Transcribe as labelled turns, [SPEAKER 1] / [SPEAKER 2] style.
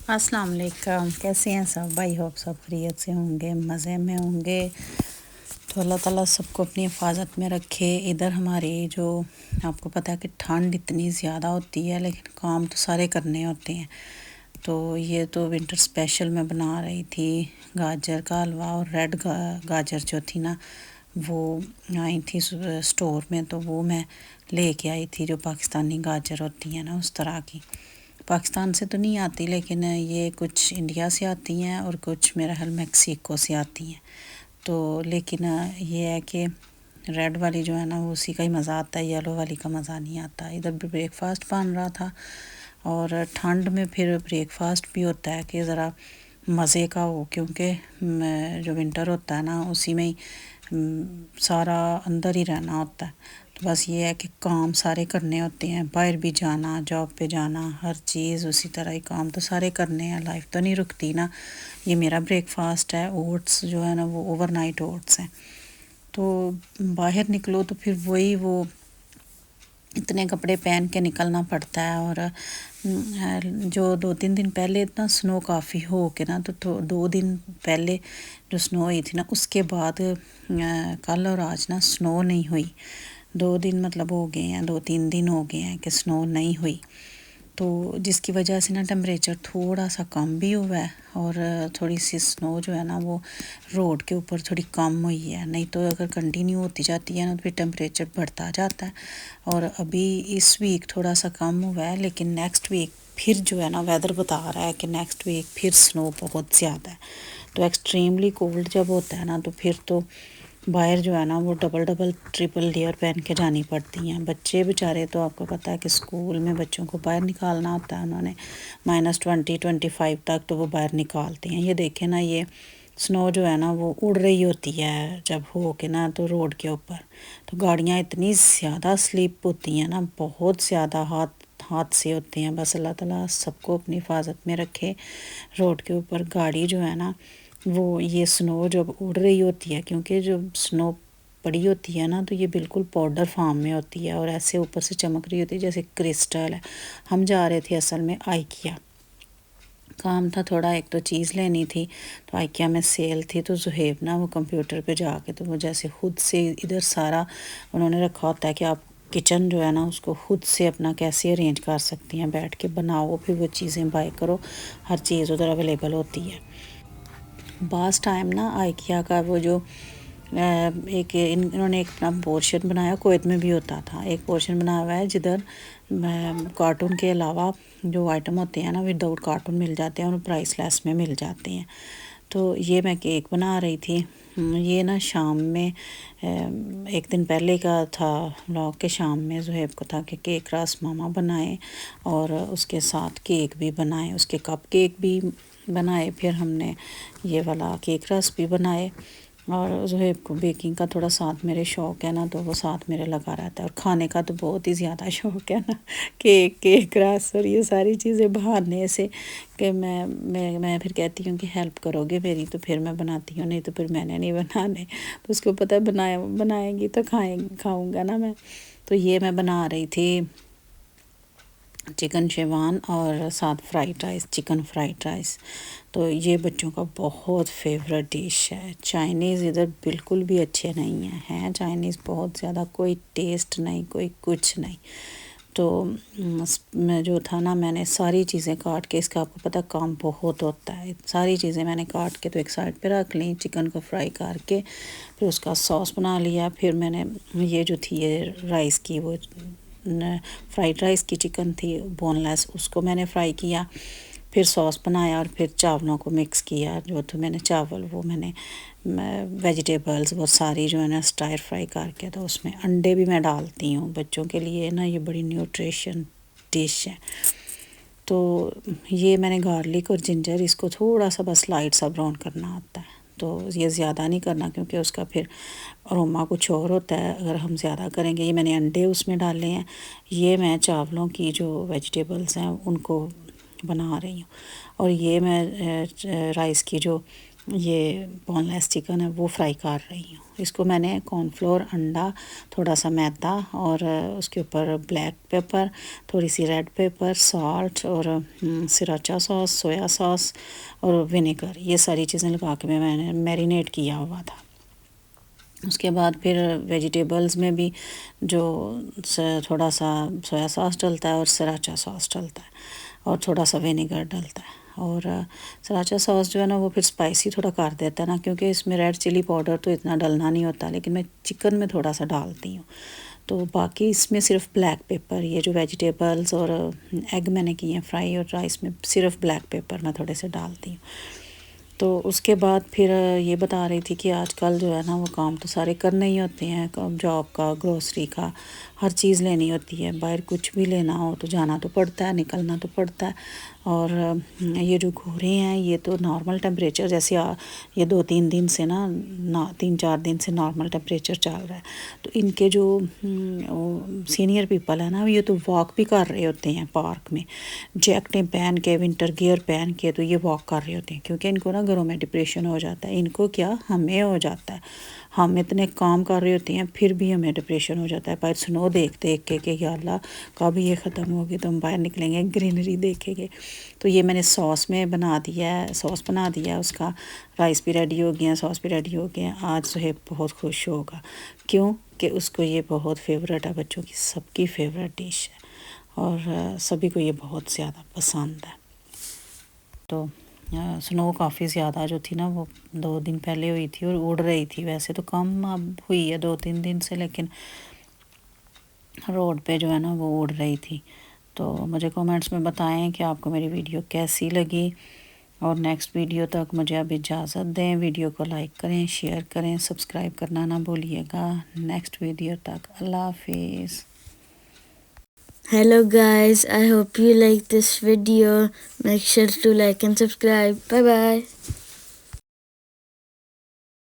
[SPEAKER 1] अस्सलाम वालेकुम। कैसे हैं सब भाई? होप सब खैरियत से होंगे, मज़े में होंगे। तो अल्लाह ताला सबको अपनी हिफाजत में रखे। इधर हमारी जो आपको पता है कि ठंड इतनी ज़्यादा होती है, लेकिन काम तो सारे करने होते हैं। तो ये तो विंटर स्पेशल मैं बना रही थी गाजर का हलवा, और रेड गाजर जो थी ना वो आई थी स्टोर में, तो वो मैं लेके आई थी, जो पाकिस्तानी गाजर होती हैं ना उस तरह की। पाकिस्तान से तो नहीं आती, लेकिन ये कुछ इंडिया से आती हैं और कुछ मेरा ख्याल मैक्सिको से आती हैं। तो लेकिन ये है कि रेड वाली जो है ना वो उसी का ही मज़ा आता है, येलो वाली का मज़ा नहीं आता। इधर ब्रेकफास्ट बन रहा था, और ठंड में फिर ब्रेकफास्ट भी होता है कि ज़रा मज़े का हो, क्योंकि जो विंटर होता है ना उसी में ही सारा अंदर ही रहना होता है। तो बस ये है कि काम सारे करने होते हैं, बाहर भी जाना, जॉब पे जाना, हर चीज़ उसी तरह ही काम तो सारे करने हैं, लाइफ तो नहीं रुकती ना। ये मेरा ब्रेकफास्ट है, ओट्स जो है ना वो ओवरनाइट ओट्स हैं। तो बाहर निकलो तो फिर वही वो इतने कपड़े पहन के निकलना पड़ता है। और जो 2-3 दिन पहले इतना स्नो काफ़ी हो के ना, तो 2 दिन पहले जो स्नो हुई थी ना उसके बाद कल और आज ना स्नो नहीं हुई। 2 दिन मतलब हो गए हैं, 2-3 दिन हो गए हैं कि स्नो नहीं हुई। तो जिसकी वजह से ना टेम्परेचर थोड़ा सा कम भी हुआ है, और थोड़ी सी स्नो जो है ना वो रोड के ऊपर थोड़ी कम हुई है। नहीं तो अगर कंटिन्यू होती जाती है ना तो फिर टेम्परेचर बढ़ता जाता है। और अभी इस वीक थोड़ा सा कम हुआ है, लेकिन नेक्स्ट वीक फिर जो है ना वेदर बता रहा है कि नेक्स्ट वीक फिर स्नो बहुत ज़्यादा है। तो एक्सट्रीमली कोल्ड जब होता है ना तो फिर तो बाहर जो है ना वो डबल ट्रिपल लेयर पहन के जानी पड़ती हैं। बच्चे बेचारे तो आपको पता है कि स्कूल में बच्चों को बाहर निकालना होता है, उन्होंने -20-25 तक तो वो बाहर निकालते हैं। ये देखें ना, ये स्नो जो है ना वो उड़ रही होती है जब हो के ना तो रोड के ऊपर, तो गाड़ियाँ इतनी ज़्यादा स्लिप होती हैं ना, बहुत ज़्यादा हादसे होते हैं। बस अल्लाह ताला सबको अपनी हिफाजत में रखे। रोड के ऊपर गाड़ी जो है ना वो ये स्नो जब उड़ रही होती है, क्योंकि जब स्नो पड़ी होती है ना तो ये बिल्कुल पाउडर फॉर्म में होती है और ऐसे ऊपर से चमक रही होती है जैसे क्रिस्टल है। हम जा रहे थे असल में आइकिया, काम था थोड़ा, एक तो चीज़ लेनी थी, तो आइकिया में सेल थी। तो जुहेब ना वो कंप्यूटर पे जाके तो वो जैसे खुद से इधर सारा उन्होंने रखा होता है कि आप किचन जो है ना उसको खुद से अपना कैसे अरेंज कर सकती हैं, बैठ के बनाओ, फिर वो चीज़ें बाय करो, हर चीज़ उधर अवेलेबल होती है। बास टाइम ना आइकिया का वो जो एक इन्होंने एक अपना पोर्शन बनाया, कुवैत में भी होता था, एक पोर्शन बनाया हुआ है जिधर कार्टून के अलावा जो आइटम होते हैं ना विदाउट कार्टून मिल जाते हैं और प्राइस लेस में मिल जाते हैं। तो ये मैं केक बना रही थी। ये ना शाम में एक दिन पहले का था व्लॉग के, शाम में ज़ुहैब को था कि केक रस मामा बनाए और उसके साथ केक भी बनाए, उसके कप केक भी बनाए, फिर हमने ये वाला केक रस भी बनाए। और ज़ुहैब को बेकिंग का थोड़ा साथ मेरे शौक़ है ना, तो वो साथ मेरे लगा रहता है। और खाने का तो बहुत ही ज़्यादा शौक़ है ना, केक रस और ये सारी चीज़ें बहाने से कि मैं फिर कहती हूँ कि हेल्प करोगे मेरी, तो फिर मैं बनाती हूँ, नहीं तो फिर मैंने नहीं बनाने। तो उसको पता है बनाएगी तो खाऊँगा ना मैं। तो ये मैं बना रही थी चिकन शेवान और साथ fried rice, chicken fried rice. तो ये बच्चों का बहुत फेवरेट डिश है। चाइनीज़ इधर बिल्कुल भी अच्छे नहीं हैं चाइनीज़ बहुत ज़्यादा, कोई टेस्ट नहीं, कोई कुछ नहीं। तो मैं जो था ना मैंने सारी चीज़ें काट के, इसका आपको पता काम बहुत होता है, सारी चीज़ें मैंने काट के तो एक साइड पे रख ली, चिकन को फ्राई करके फिर उसका सॉस बना लिया। फिर मैंने ये जो थी ये राइस की वो फ्राइड राइस की चिकन थी बोनलेस, उसको मैंने फ्राई किया, फिर सॉस बनाया और फिर चावलों को मिक्स किया। जो तो मैंने चावल वो मैंने वेजिटेबल्स वो सारी जो है ना स्टार फ्राई करके, तो उसमें अंडे भी मैं डालती हूँ बच्चों के लिए ना, ये बड़ी न्यूट्रिशन डिश है। तो ये मैंने गार्लिक और जिंजर इसको थोड़ा सा बस लाइट सा ब्राउन करना होता है, तो ये ज़्यादा नहीं करना क्योंकि उसका फिर अरोमा कुछ और होता है अगर हम ज़्यादा करेंगे। ये मैंने अंडे उसमें डाले हैं, ये मैं चावलों की जो वेजिटेबल्स हैं उनको बना रही हूँ, और ये मैं राइस की जो یہ بون لیس چکن ہے وہ فرائی کر رہی ہوں. اس کو میں نے کارن فلور، انڈا، تھوڑا سا میدا اور اس کے اوپر بلیک پیپر، تھوڑی سی ریڈ پیپر، سالٹ اور سراچا ساس، سویا ساس اور ونیگر، یہ ساری چیزیں لگا کے میں نے میرینیٹ کیا ہوا تھا. اس کے بعد پھر ویجیٹیبلز میں بھی جو تھوڑا سا سویا ساس ڈلتا ہے اور سراچا ساس ڈلتا ہے اور تھوڑا سا ونیگر ڈلتا ہے. اور سراچا ساس جو ہے نا وہ پھر اسپائسی تھوڑا کر دیتا ہے نا، کیونکہ اس میں ریڈ چلی پاؤڈر تو اتنا ڈلنا نہیں ہوتا، لیکن میں چکن میں تھوڑا سا ڈالتی ہوں. تو باقی اس میں صرف بلیک پیپر، یہ جو ویجیٹیبلز اور ایگ میں نے کیے ہیں فرائی، اور رائس میں صرف بلیک پیپر میں تھوڑے سے ڈالتی ہوں. تو اس کے بعد پھر یہ بتا رہی تھی کہ آج کل جو ہے نا وہ کام تو سارے کرنے ہی ہوتے ہیں، جاب کا، گروسری کا، ہر چیز لینی ہوتی ہے، باہر کچھ بھی لینا ہو تو جانا تو پڑتا ہے، نکلنا تو پڑتا ہے. اور یہ جو گھورے ہیں یہ تو نارمل ٹیمپریچر، جیسے یہ 2-3 دن سے نا 3-4 دن سے نارمل ٹیمپریچر چل رہا ہے، تو ان کے جو سینئر پیپل ہیں نا یہ تو واک بھی کر رہے ہوتے ہیں پارک میں، جیکٹیں پہن کے، ونٹر گیئر پہن کے، تو یہ واک کر رہے ہوتے ہیں، کیونکہ ان کو نا گھروں میں ڈپریشن ہو جاتا ہے. ان کو کیا، ہمیں ہو جاتا ہے، ہم اتنے کام کر رہے ہوتے ہیں پھر بھی ہمیں ڈپریشن ہو جاتا ہے باہر سنو دیکھ دیکھ کے کہ یا اللہ کب یہ ختم ہوگی تو ہم باہر نکلیں گے، گرینری دیکھیں گے. تو یہ میں نے سوس میں بنا دیا ہے، سوس بنا دیا ہے اس کا، رائس بھی ریڈی ہو گیا، سوس بھی ریڈی ہو گیا. آج صہیب بہت خوش ہوگا، کیوں کہ اس کو یہ بہت فیوریٹ ہے، بچوں کی سب کی فیوریٹ ڈش ہے اور سبھی کو یہ بہت زیادہ پسند ہے. تو سنو کافی زیادہ جو تھی نا وہ 2 دن پہلے ہوئی تھی اور اڑ رہی تھی، ویسے تو کم اب ہوئی ہے 2-3 دن سے، لیکن روڈ پہ جو ہے نا وہ اڑ رہی تھی. تو مجھے کومنٹس میں بتائیں کہ آپ کو میری ویڈیو کیسی لگی، اور نیکسٹ ویڈیو تک مجھے اب اجازت دیں. ویڈیو کو لائک کریں، شیئر کریں، سبسکرائب کرنا نہ بھولیے گا. نیکسٹ ویڈیو تک اللہ حافظ.
[SPEAKER 2] Hello guys, I hope you like this video. Make sure to like and subscribe. Bye bye.